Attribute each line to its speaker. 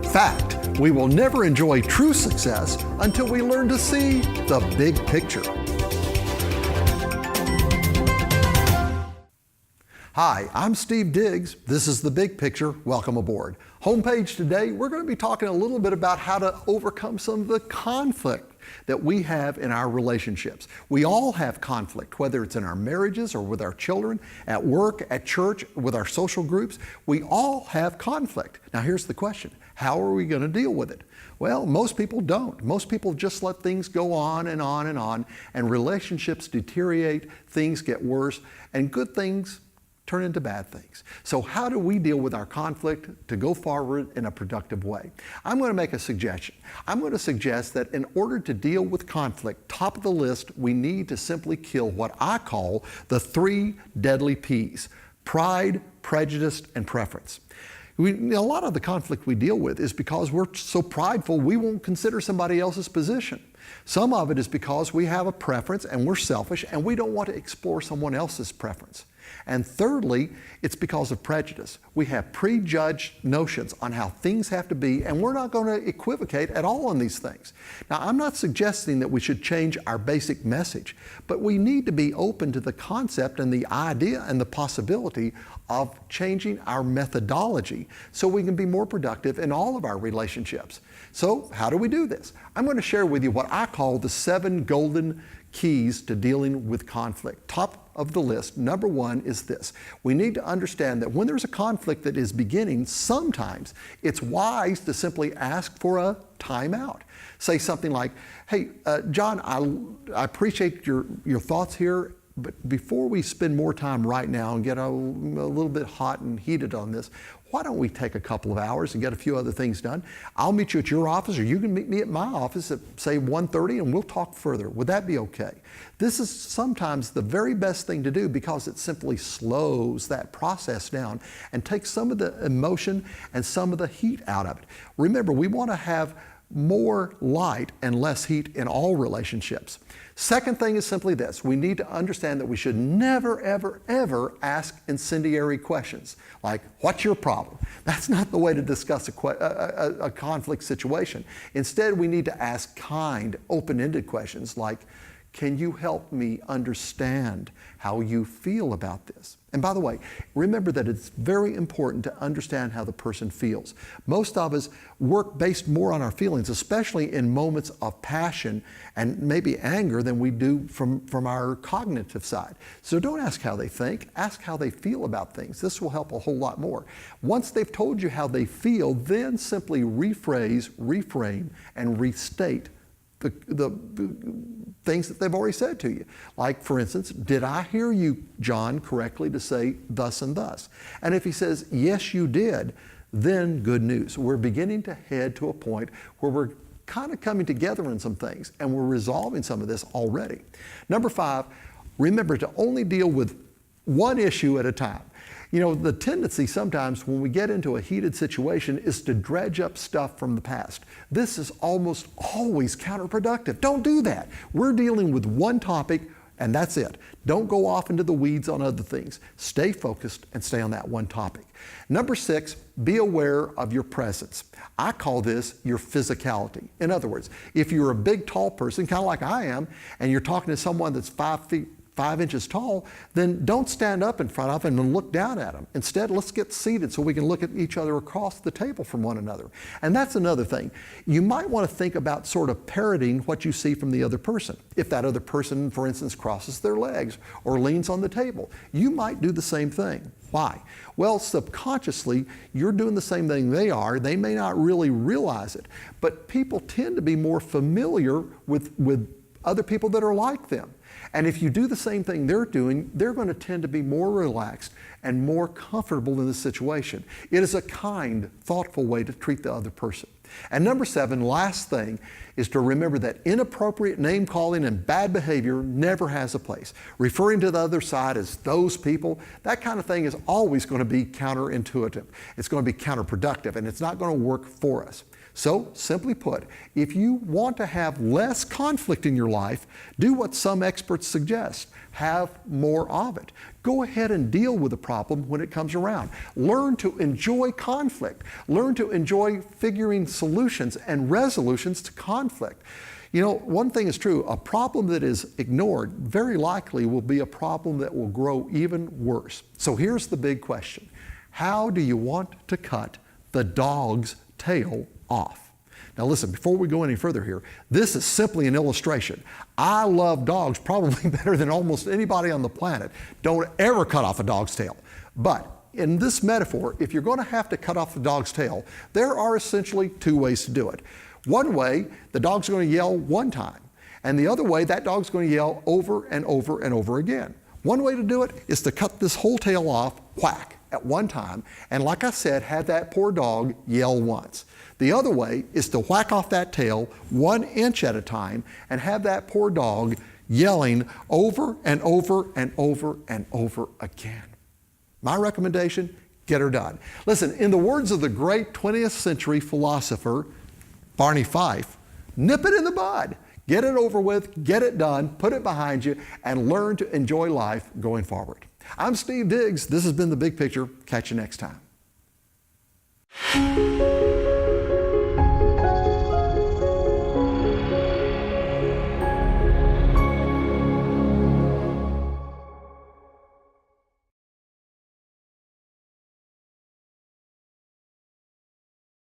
Speaker 1: fact, we will never enjoy true success until we learn to see the big picture. Hi, I'm Steve Diggs. This is The Big Picture. Welcome aboard. Homepage today, we're going to be talking a little bit about how to overcome some of the conflict that we have in our relationships. We all have conflict, whether it's in our marriages or with our children, at work, at church, with our social groups. We all have conflict. Now here's the question. How are we going to deal with it? Well, most people don't. Most people just let things go on and on and on, and relationships deteriorate, things get worse, and good things turn into bad things. So how do we deal with our conflict to go forward in a productive way? I'm going to make a suggestion. I'm going to suggest that in order to deal with conflict, top of the list, we need to simply kill what I call the 3 deadly P's: pride, prejudice, and preference. A lot of the conflict we deal with is because we're so prideful we won't consider somebody else's position. Some of it is because we have a preference and we're selfish and we don't want to explore someone else's preference. And thirdly, it's because of prejudice. We have prejudged notions on how things have to be, and we're not going to equivocate at all on these things. Now, I'm not suggesting that we should change our basic message, but we need to be open to the concept and the idea and the possibility of changing our methodology so we can be more productive in all of our relationships. So, how do we do this? I'm going to share with you what I call the 7 golden keys to dealing with conflict. Top of the list, number 1 is this. We need to understand that when there's a conflict that is beginning, sometimes it's wise to simply ask for a timeout. Say something like, hey, John, I appreciate your thoughts here, but before we spend more time right now and get a little bit hot and heated on this, why don't we take a couple of hours and get a few other things done? I'll meet you at your office, or you can meet me at my office at, say, 1:30, and we'll talk further. Would that be okay? This is sometimes the very best thing to do because it simply slows that process down and takes some of the emotion and some of the heat out of it. Remember, we want to have more light and less heat in all relationships. Second thing is simply this. We need to understand that we should never, ever, ever ask incendiary questions like, what's your problem? That's not the way to discuss a conflict situation. Instead, we need to ask kind, open-ended questions like, can you help me understand how you feel about this? And by the way, remember that it's very important to understand how the person feels. Most of us work based more on our feelings, especially in moments of passion and maybe anger than we do from our cognitive side. So don't ask how they think, ask how they feel about things. This will help a whole lot more. Once they've told you how they feel, then simply rephrase, reframe, and restate the things that they've already said to you. Like, for instance, did I hear you, John, correctly to say thus and thus? And if he says, yes, you did, then good news. We're beginning to head to a point where we're kind of coming together in some things, and we're resolving some of this already. Number 5, remember to only deal with one issue at a time. You know, the tendency sometimes when we get into a heated situation is to dredge up stuff from the past. This is almost always counterproductive. Don't do that. We're dealing with one topic and that's it. Don't go off into the weeds on other things. Stay focused and stay on that one topic. Number 6, be aware of your presence. I call this your physicality. In other words, if you're a big, tall person, kind of like I am, and you're talking to someone that's 5 inches tall, then don't stand up in front of them and look down at them. Instead, let's get seated so we can look at each other across the table from one another. And that's another thing. You might want to think about sort of parroting what you see from the other person. If that other person, for instance, crosses their legs or leans on the table, you might do the same thing. Why? Well, subconsciously, you're doing the same thing they are. They may not really realize it, but people tend to be more familiar with other people that are like them. And if you do the same thing they're doing, they're going to tend to be more relaxed and more comfortable in the situation. It is a kind, thoughtful way to treat the other person. And number 7, last thing, is to remember that inappropriate name calling and bad behavior never has a place. Referring to the other side as those people, that kind of thing is always going to be counterintuitive. It's going to be counterproductive, and it's not going to work for us. So, simply put, if you want to have less conflict in your life, do what some experts suggest. Have more of it. go ahead and deal with the problem when it comes around. Learn to enjoy conflict. Learn to enjoy figuring solutions and resolutions to conflict. You know, one thing is true, a problem that is ignored very likely will be a problem that will grow even worse. So here's the big question. How do you want to cut the dog's tail off? Now listen, before we go any further here, this is simply an illustration. I love dogs probably better than almost anybody on the planet. Don't ever cut off a dog's tail. But in this metaphor, if you're going to have to cut off the dog's tail, there are essentially two ways to do it. One way, the dog's going to yell one time, and the other way, that dog's going to yell over and over and over again. One way to do it is to cut this whole tail off, whack, at one time, and like I said, have that poor dog yell once. The other way is to whack off that tail 1 inch at a time and have that poor dog yelling over and over and over and over again. My recommendation, get her done. Listen, in the words of the great 20th century philosopher, Barney Fife, nip it in the bud. Get it over with, get it done, put it behind you, and learn to enjoy life going forward. I'm Steve Diggs. This has been The Big Picture. Catch you next time.